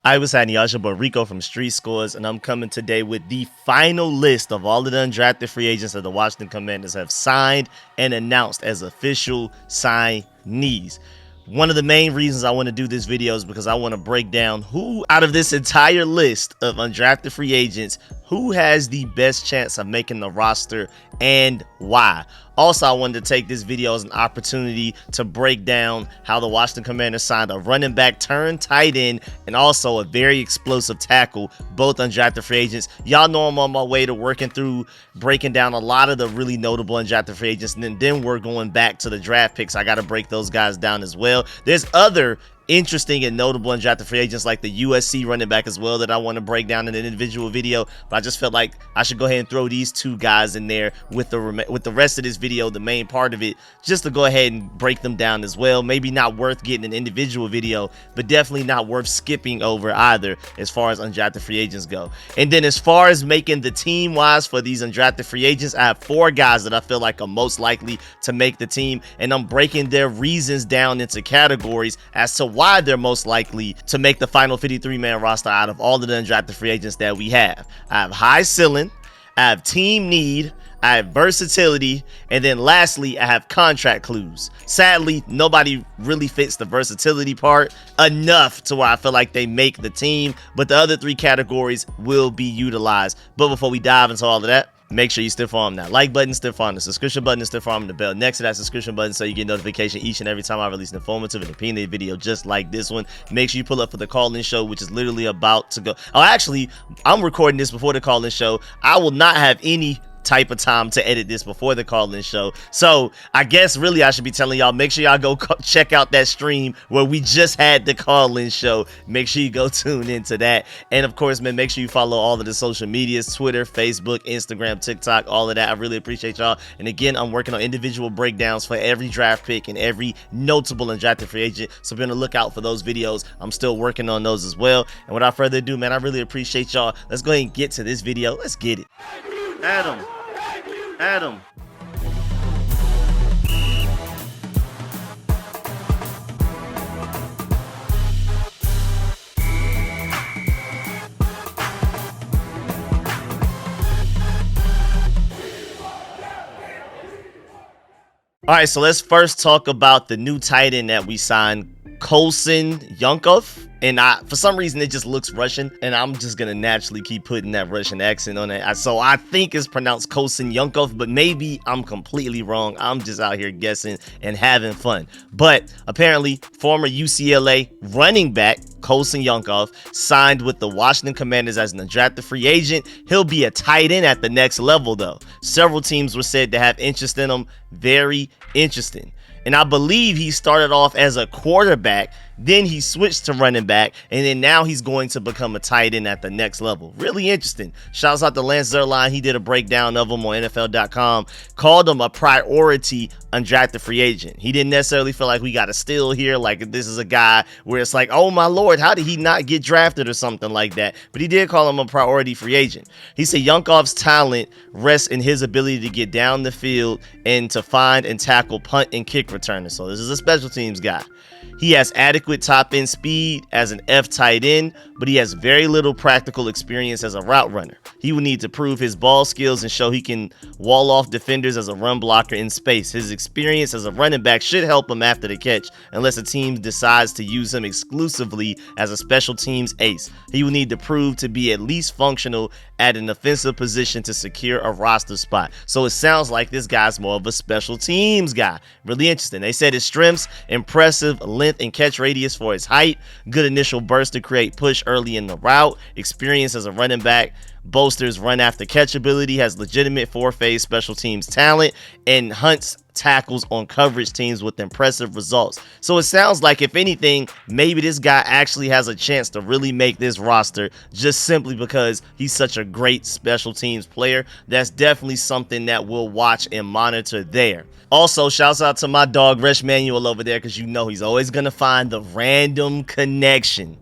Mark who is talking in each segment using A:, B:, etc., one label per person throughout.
A: I was Nwaogu, but Rico from RicoScores, and I'm coming today with the final list of all of the undrafted free agents that the Washington Commanders have signed and announced as official signees. One of the main reasons I want to do this video is because I want to break down who out of this entire list of undrafted free agents, who has the best chance of making the roster and why. Also, I wanted to take this video as an opportunity to break down how the Washington Commanders signed a running back turned tight end and also a very explosive tackle, both undrafted free agents. Y'all know I'm on my way to working through breaking down a lot of the really notable undrafted free agents, and then we're going back to the draft picks. I got to break those guys down as well. There's other interesting and notable undrafted free agents like the USC running back as well that I want to break down in an individual video, but I just felt like I should go ahead and throw these two guys in there with the rest of this video, the main part of it, just to go ahead and break them down as well. Maybe not worth getting an individual video, but definitely not worth skipping over either as far as undrafted free agents go. And then as far as making the team wise for these undrafted free agents, I have four guys that I feel like are most likely to make the team, and I'm breaking their reasons down into categories as to why they're most likely to make the final 53-man roster out of all of the undrafted free agents that we have. I have high ceiling, I have team need, I have versatility, and then lastly, I have contract clues. Sadly, nobody really fits the versatility part enough to where I feel like they make the team, but the other three categories will be utilized. But before we dive into all of that, make sure you stiff arm that like button, stiff arm the subscription button, and stiff arm the bell next to that subscription button so you get notification each and every time I release an informative and opinionated video just like this one. Make sure you pull up for the call-in show, which is literally about to go. Oh, actually, I'm recording this before the call-in show. I will not have any type of time to edit this before the call-in show, so I guess really I should be telling y'all, make sure y'all go check out that stream where we just had the call-in show. Make sure you go tune into that, and of course, man, make sure you follow all of the social medias, Twitter, Facebook, Instagram, TikTok, all of that. I really appreciate y'all. And again, I'm working on individual breakdowns for every draft pick and every notable undrafted free agent, so be on the lookout for those videos. I'm still working on those as well. And without further ado, man, I really appreciate y'all. Let's go ahead and get to this video. Let's get it. Adam. All right, so let's first talk about the new tight end that we signed, Colton Jivnov. And for some reason, it just looks Russian, and I'm just going to naturally keep putting that Russian accent on it. So I think it's pronounced Colton Jivnov, but maybe I'm completely wrong. I'm just out here guessing and having fun. But apparently, former UCLA running back Colton Jivnov signed with the Washington Commanders as an undrafted free agent. He'll be a tight end at the next level, though. Several teams were said to have interest in him. Very interesting. And I believe he started off as a quarterback, then he switched to running back, and then now he's going to become a tight end at the next level. Really interesting. Shouts out to Lance Zierlein. He did a breakdown of him on NFL.com, called him a priority undrafted free agent. He didn't necessarily feel like we got a steal here, like this is a guy where it's like, oh my Lord, how did he not get drafted or something like that? But he did call him a priority free agent. He said Jivnov's talent rests in his ability to get down the field and to find and tackle punt and kick returners. So this is a special teams guy. He has adequate top end speed as an F tight end, but he has very little practical experience as a route runner. He will need to prove his ball skills and show he can wall off defenders as a run blocker in space. His experience as a running back should help him after the catch, unless a team decides to use him exclusively as a special teams ace. He will need to prove to be at least functional at an offensive position to secure a roster spot. So it sounds like this guy's more of a special teams guy. Really interesting. They said his strengths: impressive length and catch radius for his height, good initial burst to create push early in the route, experience as a running back, bolsters run after catch ability, has legitimate four-phase special teams talent, and hunts tackles on coverage teams with impressive results. So it sounds like, if anything, maybe this guy actually has a chance to really make this roster just simply because he's such a great special teams player. That's definitely something that we'll watch and monitor there. Also, shouts out to my dog Resh Manuel over there, because you know he's always going to find the random connection.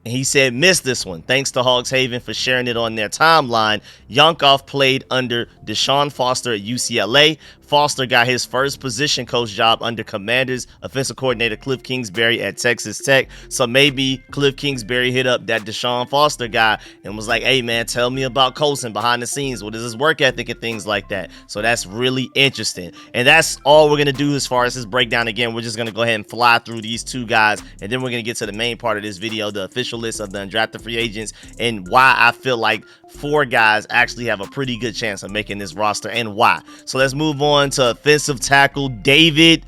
A: And he said, missed this one. Thanks to Hogs Haven for sharing it on their timeline. Yonkov played under Deshaun Foster at UCLA. Foster got his first position coach job under Commanders offensive coordinator Cliff Kingsbury at Texas Tech. So maybe Cliff Kingsbury hit up that Deshaun Foster guy and was like, hey man, tell me about Colton behind the scenes. What is his work ethic and things like that? So that's really interesting. And that's all we're going to do as far as this breakdown. Again, we're just going to go ahead and fly through these two guys, and then we're going to get to the main part of this video, the official list of the undrafted free agents, and why I feel like 4 guys actually have a pretty good chance of making this roster and why. So let's move on to offensive tackle David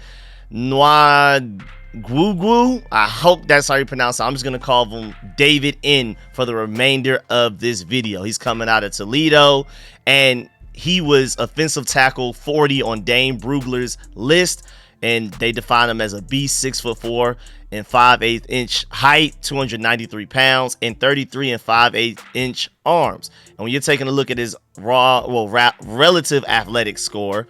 A: Nwaogu. I hope that's how you pronounce it. I'm just going to call him David N for the remainder of this video. He's coming out of Toledo, and he was offensive tackle 40 on Dane Brugler's list, and they define him as a beast, 6'4" and 5/8 inch height, 293 pounds, and 33 and 5/8 inch arms. And when you're taking a look at his relative athletic score,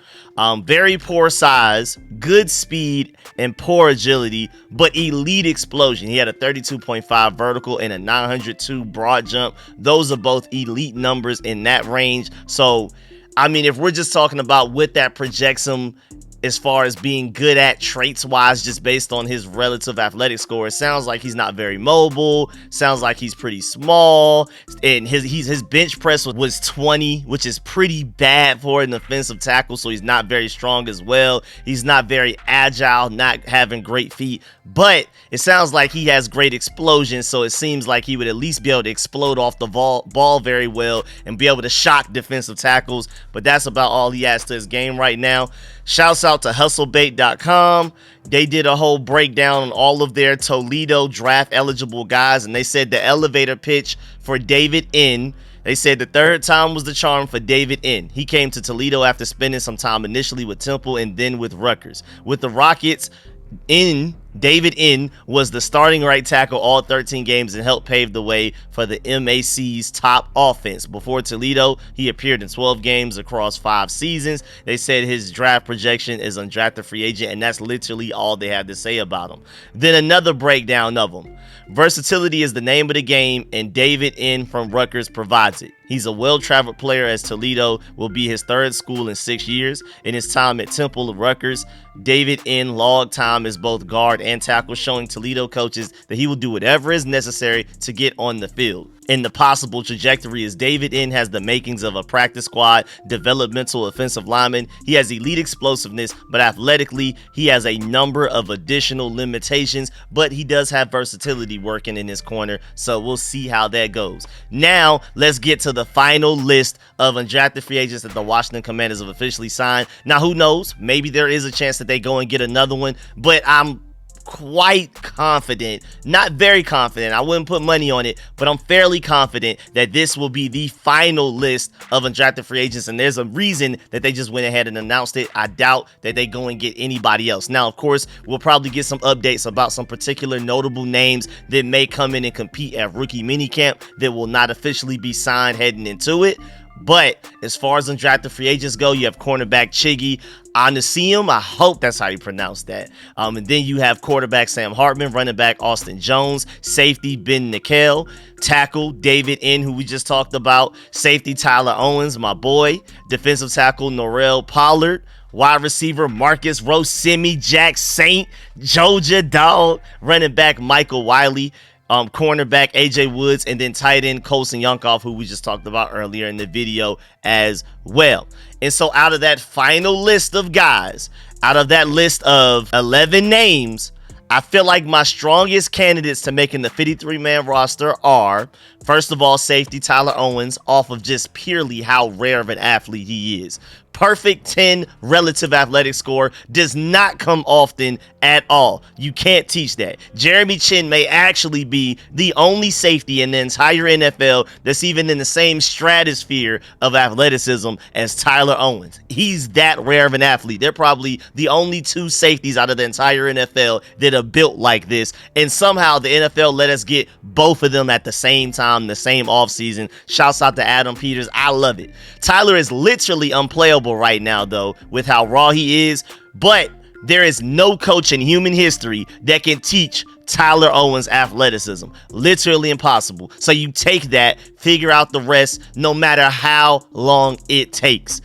A: very poor size, good speed, and poor agility, but elite explosion. He had a 32.5 vertical and a 902 broad jump. Those are both elite numbers in that range. So, I mean, if we're just talking about what that projects him as far as being good at traits wise, just based on his relative athletic score, it sounds like he's not very mobile, sounds like he's pretty small, and his bench press was 20, which is pretty bad for an offensive tackle. So he's not very strong as well. He's not very agile, not having great feet, but it sounds like he has great explosion. So it seems like he would at least be able to explode off the ball very well and be able to shock defensive tackles. But that's about all he has to his game right now. Shouts out to hustlebait.com. They did a whole breakdown on all of their Toledo draft eligible guys, and they said the elevator pitch for David N. They said the third time was the charm for David N. He came to Toledo after spending some time initially with Temple and then with Rutgers. With the Rockets, David N was the starting right tackle all 13 games and helped pave the way for the MAC's top offense. Before Toledo, he appeared in 12 games across 5 seasons. They said his draft projection is undrafted free agent, and that's literally all they had to say about him. Then another breakdown of him. Versatility is the name of the game, and David N from Rutgers provides it. He's a well-traveled player, as Toledo will be his third school in 6 years. In his time at Temple and Rutgers, David N logged time as both guard and tackle, showing Toledo coaches that he will do whatever is necessary to get on the field. And the possible trajectory is David N has the makings of a practice squad developmental offensive lineman. He has elite explosiveness, but athletically he has a number of additional limitations, but he does have versatility working in his corner, so we'll see how that goes. Now let's get to the final list of undrafted free agents that the Washington Commanders have officially signed. Now who knows, maybe there is a chance that they go and get another one, but I'm quite confident, not very confident, I wouldn't put money on it, but I'm fairly confident that this will be the final list of undrafted free agents, and there's a reason that they just went ahead and announced it. I doubt that they go and get anybody else. Now, of course, we'll probably get some updates about some particular notable names that may come in and compete at rookie minicamp that will not officially be signed heading into it. But as far as undrafted free agents go, you have cornerback Chigi Anusiem. I hope that's how you pronounce that. And then you have quarterback Sam Hartman, running back Austin Jones, safety Ben Nickel, tackle David N, who we just talked about, safety Tyler Owens, my boy, defensive tackle Norrell Pollard, wide receiver Marcus Rosemi, Jack Saint, Georgia Dog, running back Michael Wiley, cornerback AJ Woods, and then tight end Colton Yonkov, who we just talked about earlier in the video as well. And so out of that final list of guys, out of that list of 11 names, I feel like my strongest candidates to making the 53-man roster are, first of all, safety Tyler Owens, off of just purely how rare of an athlete he is. Perfect 10 relative athletic score does not come often at all. You can't teach that. Jeremy Chin may actually be the only safety in the entire NFL that's even in the same stratosphere of athleticism as Tyler Owens. He's that rare of an athlete. They're probably the only 2 safeties out of the entire NFL that are built like this, and somehow the NFL let us get both of them at the same time, the same offseason. Shouts out to Adam Peters. I love it. Tyler is literally unplayable right now, though, with how raw he is, but There is no coach in human history that can teach Tyler Owens athleticism. Literally impossible. So you take that, figure out the rest, no matter how long it takes.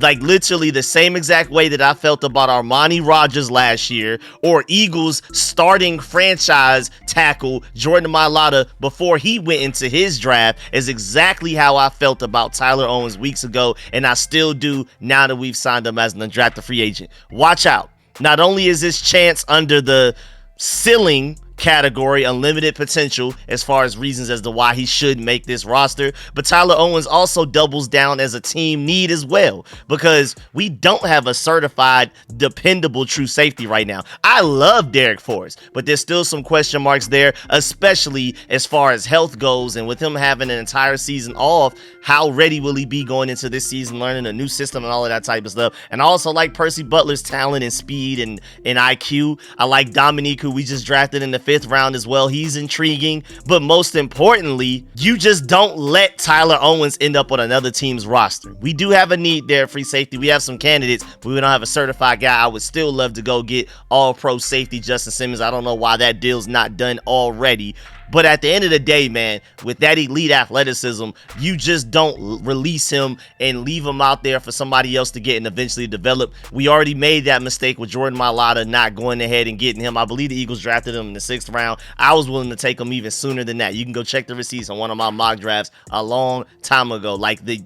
A: Like literally the same exact way that I felt about Armani Rogers last year, or Eagles starting franchise tackle Jordan Mailata before he went into his draft, is exactly how I felt about Tyler Owens weeks ago, and I still do now that we've signed him as an undrafted free agent. Watch out. Not only is this chance under the ceiling category, unlimited potential as far as reasons as to why he should make this roster, but Tyler Owens also doubles down as a team need as well, because we don't have a certified dependable true safety right now. I love Derek Forrest, but there's still some question marks there, especially as far as health goes, and with him having an entire season off, how ready will he be going into this season, learning a new system and all of that type of stuff. And I also like Percy Butler's talent and speed and IQ. I like Dominique, who we just drafted in the 5th round as well. He's intriguing, but most importantly, you just don't let Tyler Owens end up on another team's roster. We do have a need there, free safety. We have some candidates, but we don't have a certified guy. I would still love to go get all-pro safety Justin Simmons. I don't know why that deal's not done already. But at the end of the day, man, with that elite athleticism, you just don't release him and leave him out there for somebody else to get and eventually develop. We already made that mistake with Jordan Mailata not going ahead and getting him. I believe the Eagles drafted him in the 6th round. I was willing to take him even sooner than that. You can go check the receipts on one of my mock drafts a long time ago. Like the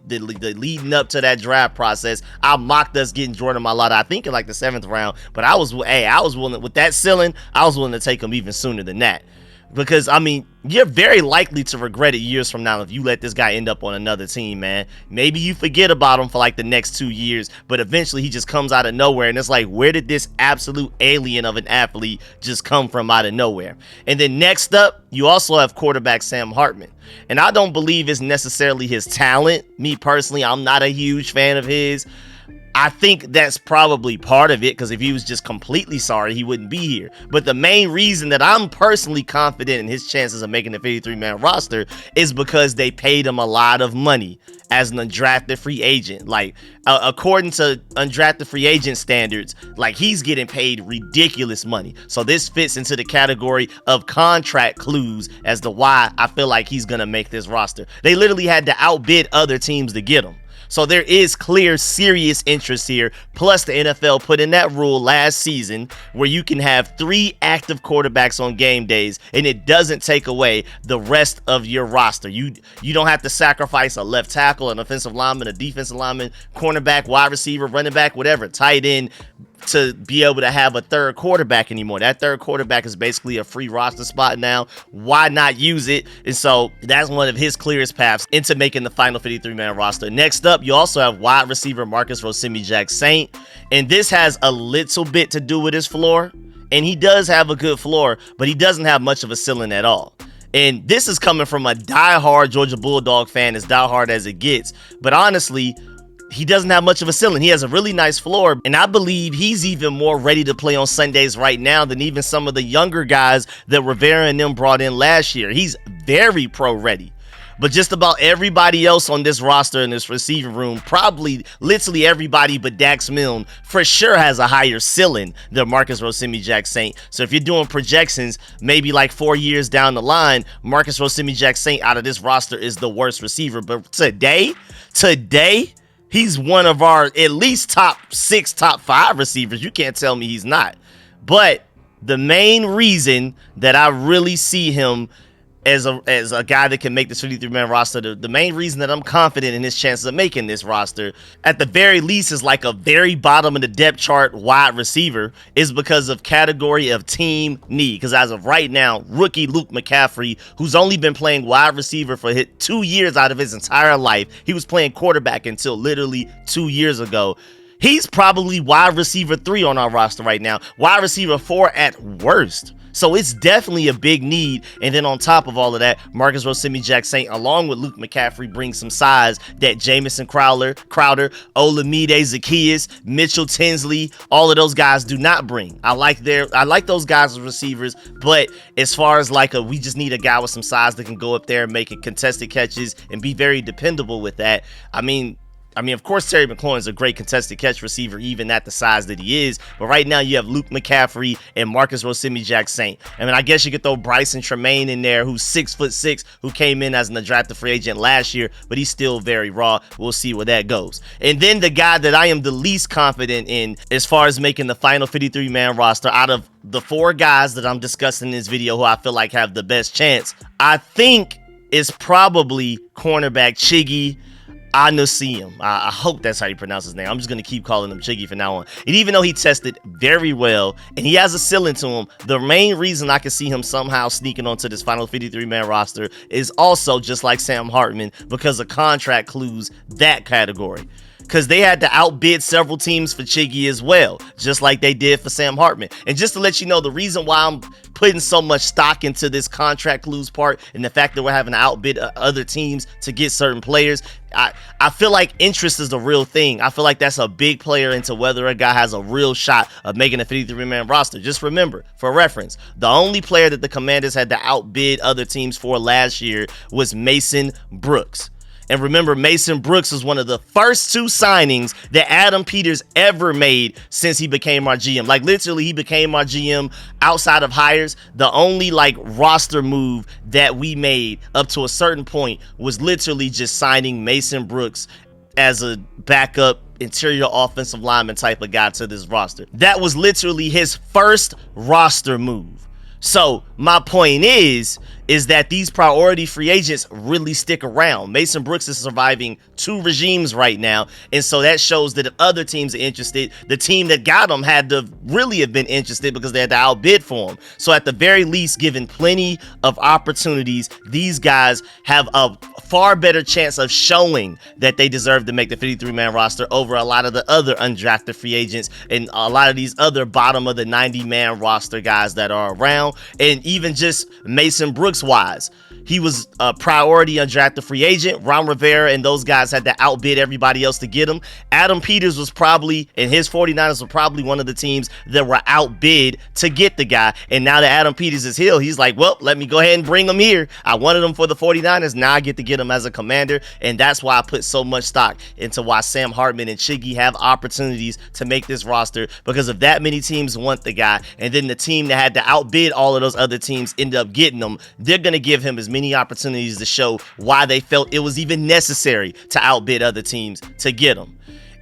A: leading up to that draft process, I mocked us getting Jordan Mailata, I think in like the 7th round. But I was willing, with that ceiling, I was willing to take him even sooner than that. Because, I mean, you're very likely to regret it years from now if you let this guy end up on another team, man. Maybe you forget about him for like the next 2 years, but eventually he just comes out of nowhere, and it's like, where did this absolute alien of an athlete just come from out of nowhere? And then next up, you also have quarterback Sam Hartman. And I don't believe it's necessarily his talent. Me personally, I'm not a huge fan of his. I think that's probably part of it, because if he was just completely sorry, he wouldn't be here. But the main reason that I'm personally confident in his chances of making the 53-man roster is because they paid him a lot of money as an undrafted free agent. Like, according to undrafted free agent standards, like, he's getting paid ridiculous money. So this fits into the category of contract clues as to why I feel like he's going to make this roster. They literally had to outbid other teams to get him. So there is clear, serious interest here. Plus, the NFL put in that rule last season where you can have 3 active quarterbacks on game days, and it doesn't take away the rest of your roster. You don't have to sacrifice a left tackle, an offensive lineman, a defensive lineman, cornerback, wide receiver, running back, whatever, tight end, to be able to have a third quarterback anymore. That third quarterback is basically a free roster spot now. Why not use it? And so that's one of his clearest paths into making the final 53-man roster. Next up, you also have wide receiver Marcus Rosemy-Jacksaint, and this has a little bit to do with his floor, and he does have a good floor, but he doesn't have much of a ceiling at all. And this is coming from a diehard Georgia Bulldog fan, as diehard as it gets. But honestly, he doesn't have much of a ceiling. He has a really nice floor, and I believe he's even more ready to play on Sundays right now than even some of the younger guys that Rivera and them brought in last year. He's very pro ready. But just about everybody else on this roster in this receiving room, probably literally everybody but Dax Milne, for sure has a higher ceiling than Marcus Rosemy-Jacksaint. So if you're doing projections, maybe like 4 years down the line, Marcus Rosemy-Jacksaint out of this roster is the worst receiver. But today, he's one of our at least top 6, top 5 receivers. You can't tell me he's not. But the main reason that I really see him as a guy that can make this 53-man roster, the main reason that I'm confident in his chances of making this roster, at the very least, is like a very bottom of the depth chart wide receiver, is because of category of team need. Because as of right now, rookie Luke McCaffrey, who's only been playing wide receiver for 2 years out of his entire life, he was playing quarterback until literally 2 years ago. He's probably wide receiver 3 on our roster right now, wide receiver 4 at worst. So it's definitely a big need. And then on top of all of that, Marcus Rosemy-Jacksaint, along with Luke McCaffrey, brings some size that Jamison Crowder, Olamide Zaccheaus, Mitchell Tinsley, all of those guys do not bring. I like those guys as receivers, but as far as like we just need a guy with some size that can go up there and make contested catches and be very dependable with that. I mean, I mean, of course, Terry McLaurin's a great contested catch receiver, even at the size that he is. But right now, you have Luke McCaffrey and Marcus Rosemy-Jacksaint. I mean, I guess you could throw Bryson Tremaine in there, who's 6'6", who came in as an undrafted free agent last year, but he's still very raw. We'll see where that goes. And then the guy that I am the least confident in as far as making the final 53-man roster out of the 4 guys that I'm discussing in this video who I feel like have the best chance, I think is probably cornerback Chiggy Anusiem. I hope that's how you pronounce his name. I'm just going to keep calling him Chiggy from now on. And even though he tested very well and he has a ceiling to him, the main reason I can see him somehow sneaking onto this final 53-man roster is also just like Sam Hartman, because of contract clues that category. Because they had to outbid several teams for Chiggy as well, just like they did for Sam Hartman. And just to let you know, the reason why I'm putting so much stock into this contract clues part and the fact that we're having to outbid other teams to get certain players, I feel like interest is the real thing. I feel like that's a big player into whether a guy has a real shot of making a 53-man roster. Just remember, for reference, the only player that the Commanders had to outbid other teams for last year was Mason Brooks. And remember, Mason Brooks was one of the first 2 signings that Adam Peters ever made since he became our GM. Like, literally, he became our GM outside of hires. The only, like, roster move that we made up to a certain point was literally just signing Mason Brooks as a backup interior offensive lineman type of guy to this roster. That was literally his first roster move. So my point is that these priority free agents really stick around. Mason Brooks is surviving 2 regimes right now, and so that shows that if other teams are interested, the team that got him had to really have been interested because they had to outbid for him. So at the very least, given plenty of opportunities, these guys have a far better chance of showing that they deserve to make the 53-man roster over a lot of the other undrafted free agents and a lot of these other bottom of the 90-man roster guys that are around. And even just Mason Brooks wise, he was a priority undrafted free agent. Ron Rivera and those guys had to outbid everybody else to get him. Adam Peters was probably, and his 49ers were probably one of the teams that were outbid to get the guy. And now that Adam Peters is healed, he's like, well, let me go ahead and bring him here. I wanted him for the 49ers. Now I get to get him as a Commander. And that's why I put so much stock into why Sam Hartman and Chiggy have opportunities to make this roster, because if that many teams want the guy, and then the team that had to outbid all of those other teams end up getting him, they're going to give him as many opportunities to show why they felt it was even necessary to outbid other teams to get him.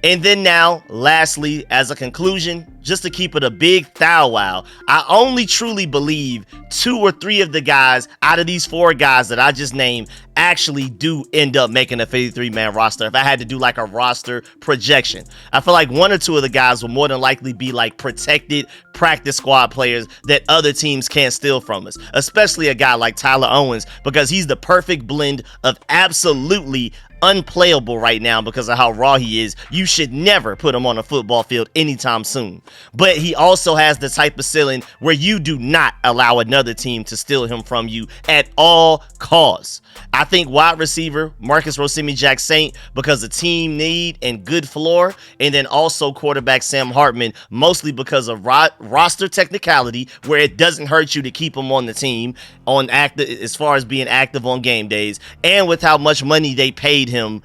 A: And then now, lastly, as a conclusion, just to keep it a big thou wow, I only truly believe 2 or 3 of the guys out of these 4 guys that I just named actually do end up making a 53-man roster. If I had to do like a roster projection, I feel like 1 or 2 of the guys will more than likely be like protected practice squad players that other teams can't steal from us, especially a guy like Tyler Owens, because he's the perfect blend of absolutely unplayable right now because of how raw he is. You should never put him on a football field anytime soon. But he also has the type of ceiling where you do not allow another team to steal him from you at all costs. I think wide receiver Marcus Rosemy-Jacksaint because of team need and good floor, and then also quarterback Sam Hartman, mostly because of roster technicality, where it doesn't hurt you to keep him on the team on active as far as being active on game days, and with how much money they paid him.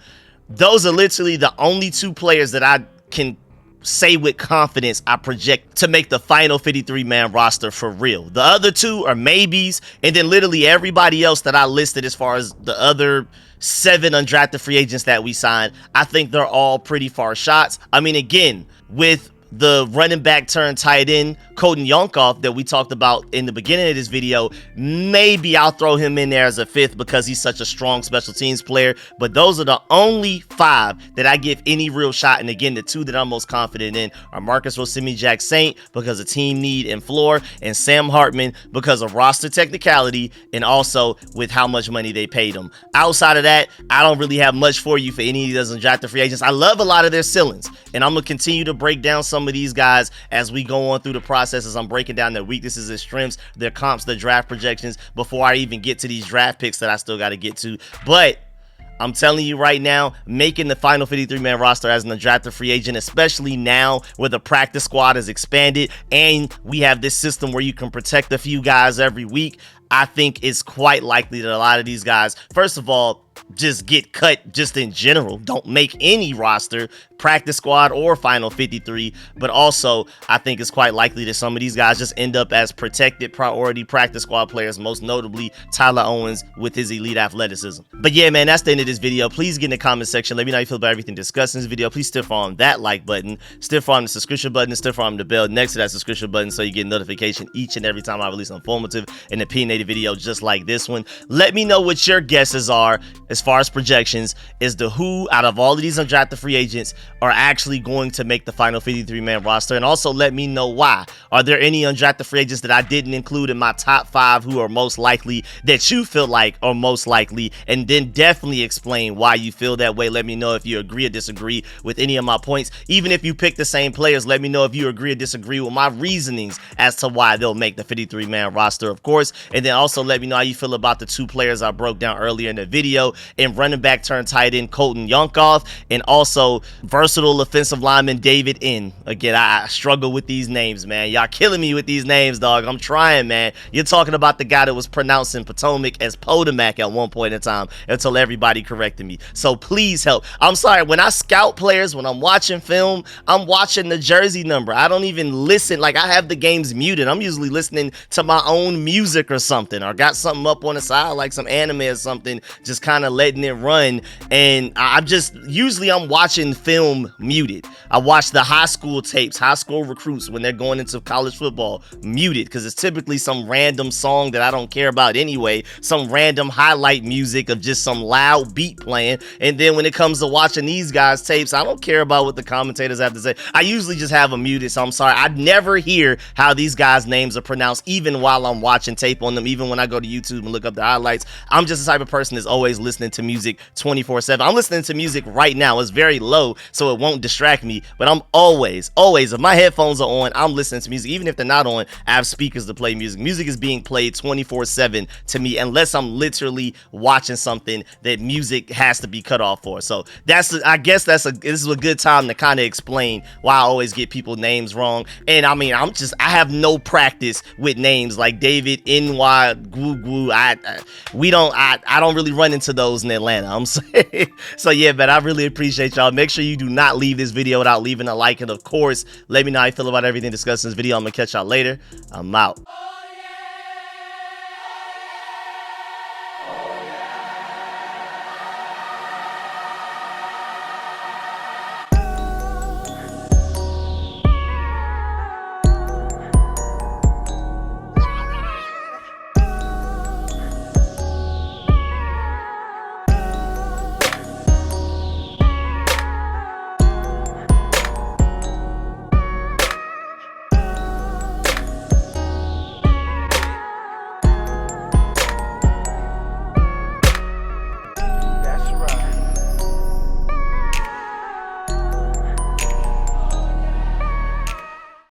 A: Those are literally the only 2 players that I can say with confidence I project to make the final 53-man roster for real. The other 2 are maybes, and then literally everybody else that I listed as far as the other 7 undrafted free agents that we signed, I think they're all pretty far shots. I mean, again, with the running back turned tight end Colton that we talked about in the beginning of this video, maybe I'll throw him in there as a 5th because he's such a strong special teams player. But those are the only 5 that I give any real shot. And again, the 2 that I'm most confident in are Marcus Rosemy-Jacksaint because of team need and floor, and Sam Hartman because of roster technicality and also with how much money they paid him. Outside of that, I don't really have much for you for any of those undrafted free agents. I love a lot of their ceilings, and I'm going to continue to break down some of these guys as we go on through the process, as I'm breaking down their weaknesses and strengths, their comps, their draft projections, before I even get to these draft picks that I still got to get to. But I'm telling you right now, making the final 53-man roster as an undrafted free agent, especially now where the practice squad is expanded and we have this system where you can protect a few guys every week, I think it's quite likely that a lot of these guys, first of all, just get cut just in general, don't make any roster, practice squad or final 53, but also I think it's quite likely that some of these guys just end up as protected priority practice squad players, most notably Tyler Owens with his elite athleticism. But yeah, man, that's the end of this video. Please get in the comment section, let me know how you feel about everything discussed in this video. Please stiff arm that like button, stiff arm the subscription button, and stiff arm the bell next to that subscription button so you get notification each and every time I release an informative and opinionated video just like this one. Let me know what your guesses are as far as projections as to who out of all of these undrafted free agents are actually going to make the final 53-man roster, and also let me know why. Are there any undrafted free agents that I didn't include in my top 5 who are most likely that you feel like are most likely, and then definitely explain why you feel that way. Let me know if you agree or disagree with any of my points. Even if you pick the same players, let me know if you agree or disagree with my reasonings as to why they'll make the 53-man roster, of course. And then also let me know how you feel about the 2 players I broke down earlier in the video, and running back turned tight end Colton, and also versatile offensive lineman David N. Again, I struggle with these names, man. Y'all killing me with these names, dog. I'm trying, man. You're talking about the guy that was pronouncing Potomac as Potomac at one point in time until everybody corrected me. So please help. I'm sorry, when I scout players, when I'm watching film, I'm watching the jersey number. I don't even listen. Like, I have the games muted. I'm usually listening to my own music or something, or got something up on the side like some anime or something, just kind of letting it run. And usually I'm watching film muted. I watch the high school tapes, high school recruits when they're going into college football muted, because it's typically some random song that I don't care about anyway, some random highlight music of just some loud beat playing. And then when it comes to watching these guys tapes, I don't care about what the commentators have to say. I usually just have them muted, so I'm sorry. I never hear how these guys' names are pronounced, even while I'm watching tape on them, even when I go to YouTube and look up the highlights. I'm just the type of person that's always listening to music 24/7. I'm listening to music right now. It's very low, so it won't distract me, but I'm always, if my headphones are on, I'm listening to music. Even if they're not on, I have speakers to play music. Music is being played 24/7 to me, unless I'm literally watching something that music has to be cut off for. So I guess this is a good time to kind of explain why I always get people names wrong. And I mean, I have no practice with names like David, Nwaogu. I don't really run into those in Atlanta. I'm saying. So yeah, man, I really appreciate y'all. Make sure you do not leave this video without leaving a like, and of course, let me know how you feel about everything discussed in this video. I'm gonna catch y'all later. I'm out.